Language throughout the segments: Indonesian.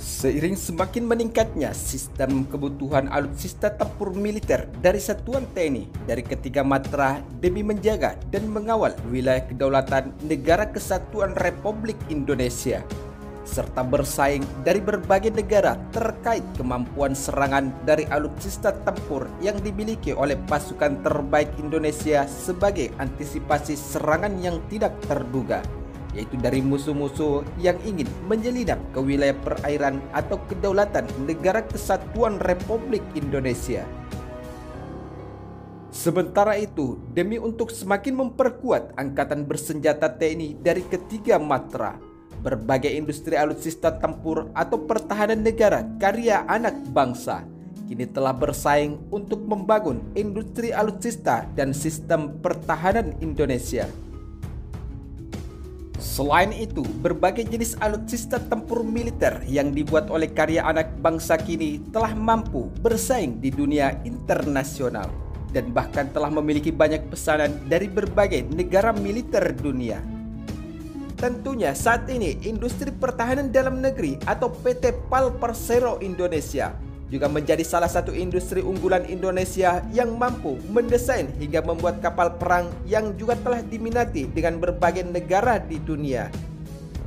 Seiring semakin meningkatnya sistem kebutuhan alutsista tempur militer dari satuan TNI dari ketiga matra demi menjaga dan mengawal wilayah kedaulatan Negara Kesatuan Republik Indonesia, serta bersaing dari berbagai negara terkait kemampuan serangan dari alutsista tempur yang dimiliki oleh pasukan terbaik Indonesia sebagai antisipasi serangan yang tidak terduga, yaitu dari musuh-musuh yang ingin menyelinap ke wilayah perairan atau kedaulatan Negara Kesatuan Republik Indonesia. Sementara itu, demi untuk semakin memperkuat angkatan bersenjata TNI dari ketiga matra, berbagai industri alutsista tempur atau pertahanan negara karya anak bangsa kini telah bersaing untuk membangun industri alutsista dan sistem pertahanan Indonesia. Selain itu, berbagai jenis alutsista tempur militer yang dibuat oleh karya anak bangsa kini telah mampu bersaing di dunia internasional dan bahkan telah memiliki banyak pesanan dari berbagai negara militer dunia. Tentunya saat ini industri pertahanan dalam negeri atau PT PAL Persero Indonesia juga menjadi salah satu industri unggulan Indonesia yang mampu mendesain hingga membuat kapal perang yang juga telah diminati dengan berbagai negara di dunia.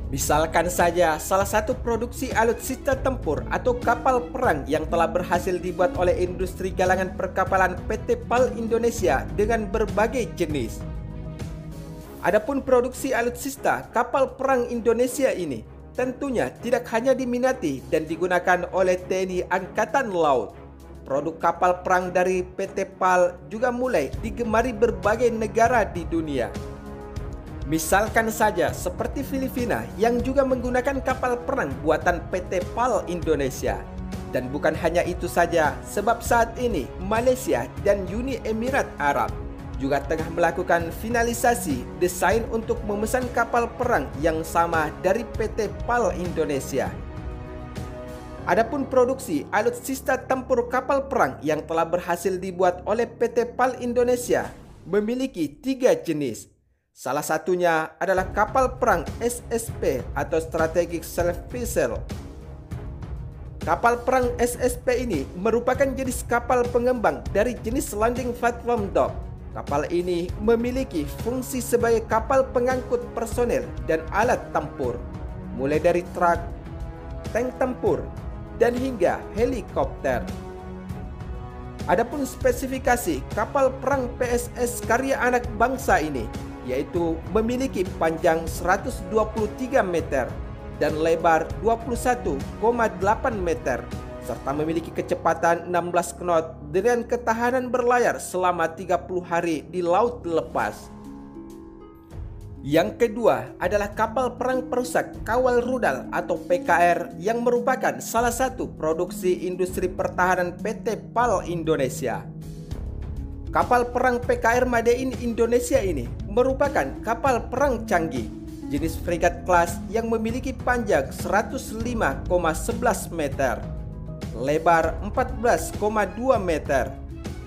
Misalkan saja salah satu produksi alutsista tempur atau kapal perang yang telah berhasil dibuat oleh industri galangan perkapalan PT PAL Indonesia dengan berbagai jenis. Adapun produksi alutsista kapal perang Indonesia ini tentunya tidak hanya diminati dan digunakan oleh TNI Angkatan Laut. Produk kapal perang dari PT PAL juga mulai digemari berbagai negara di dunia. Misalkan saja seperti Filipina yang juga menggunakan kapal perang buatan PT PAL Indonesia. Dan bukan hanya itu saja, sebab saat ini Malaysia dan Uni Emirat Arab juga tengah melakukan finalisasi desain untuk memesan kapal perang yang sama dari PT PAL Indonesia. Adapun produksi alutsista tempur kapal perang yang telah berhasil dibuat oleh PT PAL Indonesia memiliki 3 jenis. Salah satunya adalah kapal perang SSP atau Strategic Self Vessel. Kapal perang SSP ini merupakan jenis kapal pengembang dari jenis Landing Platform Dock. Kapal ini memiliki fungsi sebagai kapal pengangkut personel dan alat tempur, mulai dari truk, tank tempur, dan hingga helikopter. Adapun spesifikasi kapal perang PSS karya anak bangsa ini, yaitu memiliki panjang 123 meter dan lebar 21,8 meter, serta memiliki kecepatan 16 knot dengan ketahanan berlayar selama 30 hari di laut lepas. Yang kedua adalah kapal perang perusak kawal rudal atau PKR yang merupakan salah satu produksi industri pertahanan PT PAL Indonesia. Kapal perang PKR Made in Indonesia ini merupakan kapal perang canggih jenis frigat kelas yang memiliki panjang 105,11 meter, lebar 14,2 meter,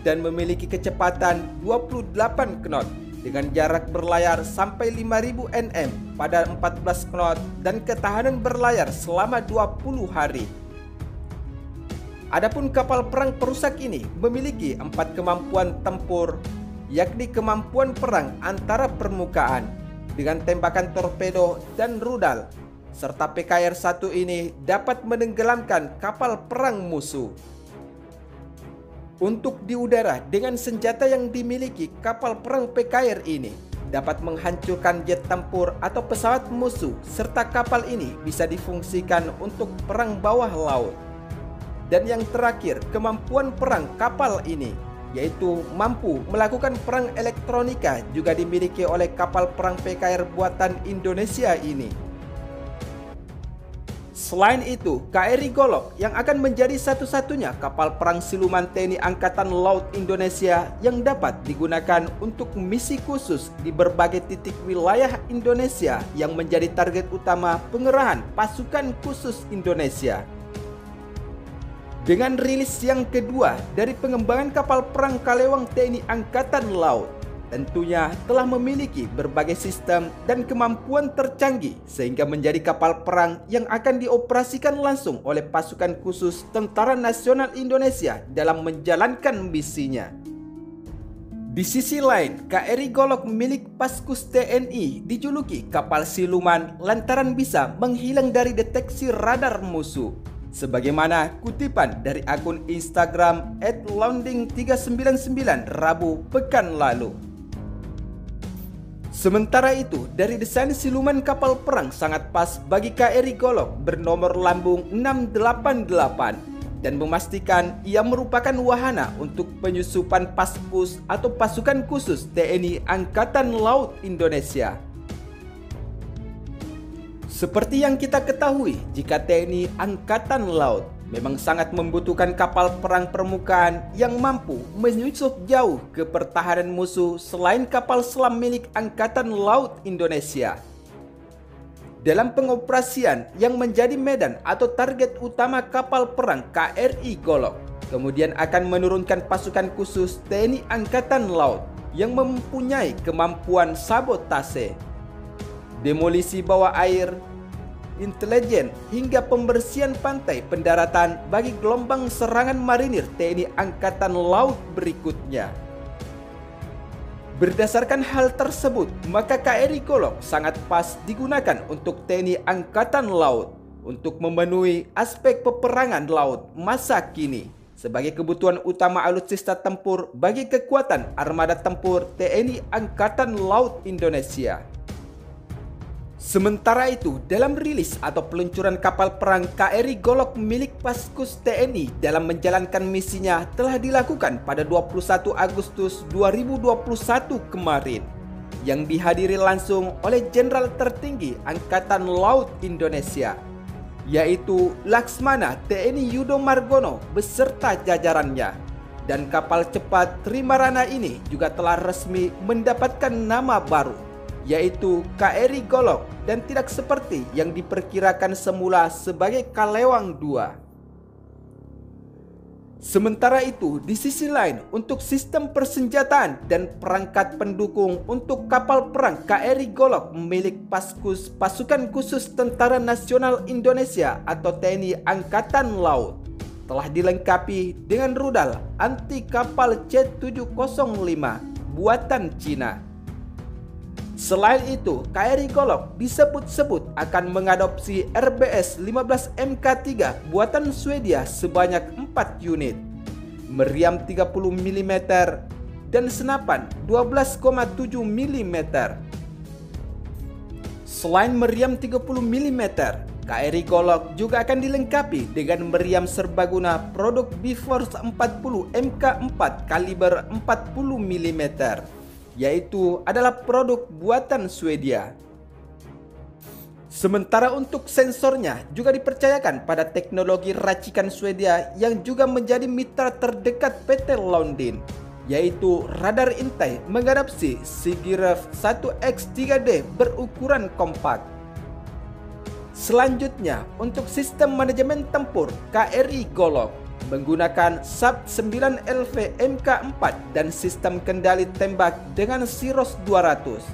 dan memiliki kecepatan 28 knot dengan jarak berlayar sampai 5000 nm pada 14 knot dan ketahanan berlayar selama 20 hari. Adapun kapal perang perusak ini memiliki 4 kemampuan tempur, yakni kemampuan perang antara permukaan dengan tembakan torpedo dan rudal, serta PKR-1 ini dapat menenggelamkan kapal perang musuh. Untuk di udara dengan senjata yang dimiliki kapal perang PKR ini dapat menghancurkan jet tempur atau pesawat musuh, serta kapal ini bisa difungsikan untuk perang bawah laut. Dan yang terakhir, kemampuan perang kapal ini yaitu mampu melakukan perang elektronika juga dimiliki oleh kapal perang PKR buatan Indonesia ini. Selain itu, KRI Golok yang akan menjadi satu-satunya kapal perang siluman TNI Angkatan Laut Indonesia yang dapat digunakan untuk misi khusus di berbagai titik wilayah Indonesia yang menjadi target utama pengerahan pasukan khusus Indonesia. Dengan rilis yang kedua dari pengembangan kapal perang Kalewang TNI Angkatan Laut, tentunya telah memiliki berbagai sistem dan kemampuan tercanggih sehingga menjadi kapal perang yang akan dioperasikan langsung oleh pasukan khusus Tentara Nasional Indonesia dalam menjalankan misinya. Di sisi lain, KRI Golok milik Paskus TNI dijuluki kapal siluman lantaran bisa menghilang dari deteksi radar musuh. Sebagaimana kutipan dari akun Instagram @lounding399 Rabu pekan lalu. Sementara itu, dari desain siluman kapal perang sangat pas bagi KRI Golok bernomor lambung 688 dan memastikan ia merupakan wahana untuk penyusupan Paspus atau pasukan khusus TNI Angkatan Laut Indonesia. Seperti yang kita ketahui, jika TNI Angkatan Laut memang sangat membutuhkan kapal perang permukaan yang mampu menyusup jauh ke pertahanan musuh selain kapal selam milik Angkatan Laut Indonesia. Dalam pengoperasian yang menjadi medan atau target utama kapal perang KRI Golok, kemudian akan menurunkan pasukan khusus TNI Angkatan Laut yang mempunyai kemampuan sabotase, demolisi bawah air, intelijen hingga pembersihan pantai pendaratan bagi gelombang serangan marinir TNI Angkatan Laut berikutnya. Berdasarkan hal tersebut, maka KRI Golok sangat pas digunakan untuk TNI Angkatan Laut untuk memenuhi aspek peperangan laut masa kini sebagai kebutuhan utama alutsista tempur bagi kekuatan armada tempur TNI Angkatan Laut Indonesia. Sementara itu, dalam rilis atau peluncuran kapal perang KRI Golok milik Paskus TNI dalam menjalankan misinya telah dilakukan pada 21 Agustus 2021 kemarin, yang dihadiri langsung oleh Jenderal Tertinggi Angkatan Laut Indonesia, yaitu Laksmana TNI Yudo Margono beserta jajarannya. Dan kapal cepat Trimarana ini juga telah resmi mendapatkan nama baru, yaitu KRI Golok, dan tidak seperti yang diperkirakan semula sebagai Kalewang II. Sementara itu, di sisi lain, untuk sistem persenjataan dan perangkat pendukung untuk kapal perang KRI Golok milik Paskus Pasukan Khusus Tentara Nasional Indonesia atau TNI Angkatan Laut telah dilengkapi dengan rudal anti kapal C705 buatan Cina. Selain itu, KRI Golok disebut-sebut akan mengadopsi RBS 15 Mk3 buatan Swedia sebanyak 4 unit, meriam 30 mm, dan senapan 12,7 mm. Selain meriam 30 mm, KRI Golok juga akan dilengkapi dengan meriam serbaguna produk Bifors 40 Mk4 kaliber 40 mm. Yaitu adalah produk buatan Swedia. Sementara untuk sensornya juga dipercayakan pada teknologi racikan Swedia yang juga menjadi mitra terdekat PT Lundin, yaitu radar intai mengadopsi Sigiref 1X3D berukuran kompak. Selanjutnya, untuk sistem manajemen tempur KRI Golok menggunakan SAP 9LV Mk4 dan sistem kendali tembak dengan Siros 200.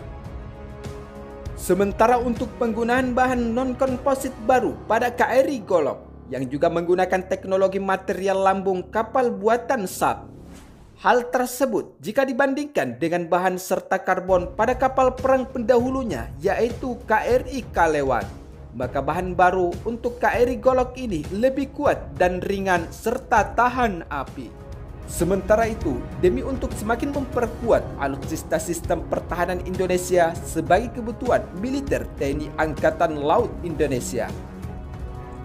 Sementara untuk penggunaan bahan non-komposit baru pada KRI Golok yang juga menggunakan teknologi material lambung kapal buatan SAP. Hal tersebut jika dibandingkan dengan bahan serta karbon pada kapal perang pendahulunya yaitu KRI Kalewang, maka bahan baru untuk KRI Golok ini lebih kuat dan ringan serta tahan api. Sementara itu, demi untuk semakin memperkuat alutsista sistem pertahanan Indonesia sebagai kebutuhan militer TNI Angkatan Laut Indonesia,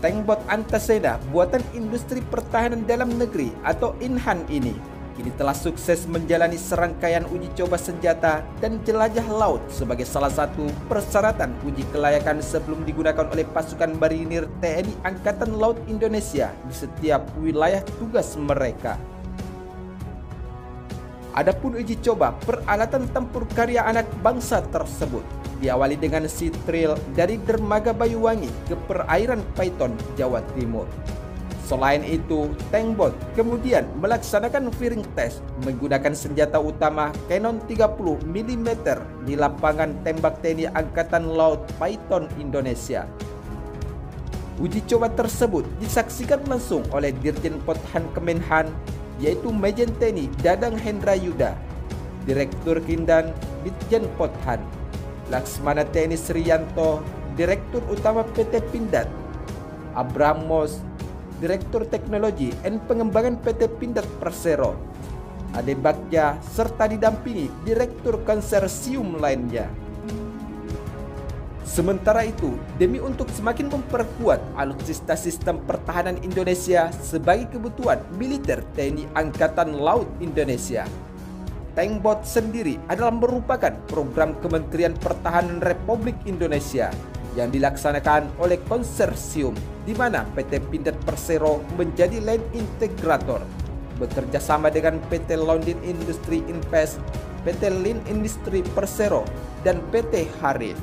tankbot Antasena buatan Industri Pertahanan Dalam Negeri atau INHAN ini kini telah sukses menjalani serangkaian uji coba senjata dan jelajah laut sebagai salah satu persyaratan uji kelayakan sebelum digunakan oleh pasukan marinir TNI Angkatan Laut Indonesia di setiap wilayah tugas mereka. Adapun uji coba peralatan tempur karya anak bangsa tersebut diawali dengan sea trial dari dermaga Bayuwangi ke perairan Paiton, Jawa Timur. Selain itu, Tank Bot kemudian melaksanakan firing test menggunakan senjata utama Canon 30 mm di lapangan tembak TNI Angkatan Laut Paiton, Indonesia. Uji coba tersebut disaksikan langsung oleh Dirjen Pothan Kemenhan, yaitu Majen TNI Dadang Hendra Yuda, Direktur Kindan Ditjen Pothan, Laksmana TNI Sriyanto, Direktur Utama PT Pindad, Abraham Mos, Direktur Teknologi dan Pengembangan PT Pindad Persero, Ade Bagja, serta didampingi Direktur Konsorsium lainnya. Sementara itu, demi untuk semakin memperkuat alutsista sistem pertahanan Indonesia sebagai kebutuhan militer TNI Angkatan Laut Indonesia, Tank Bot sendiri adalah merupakan program Kementerian Pertahanan Republik Indonesia yang dilaksanakan oleh konsorsium di mana PT Pindad Persero menjadi land integrator, bekerja sama dengan PT London Industry Invest, PT Lin Industry Persero, dan PT Harif.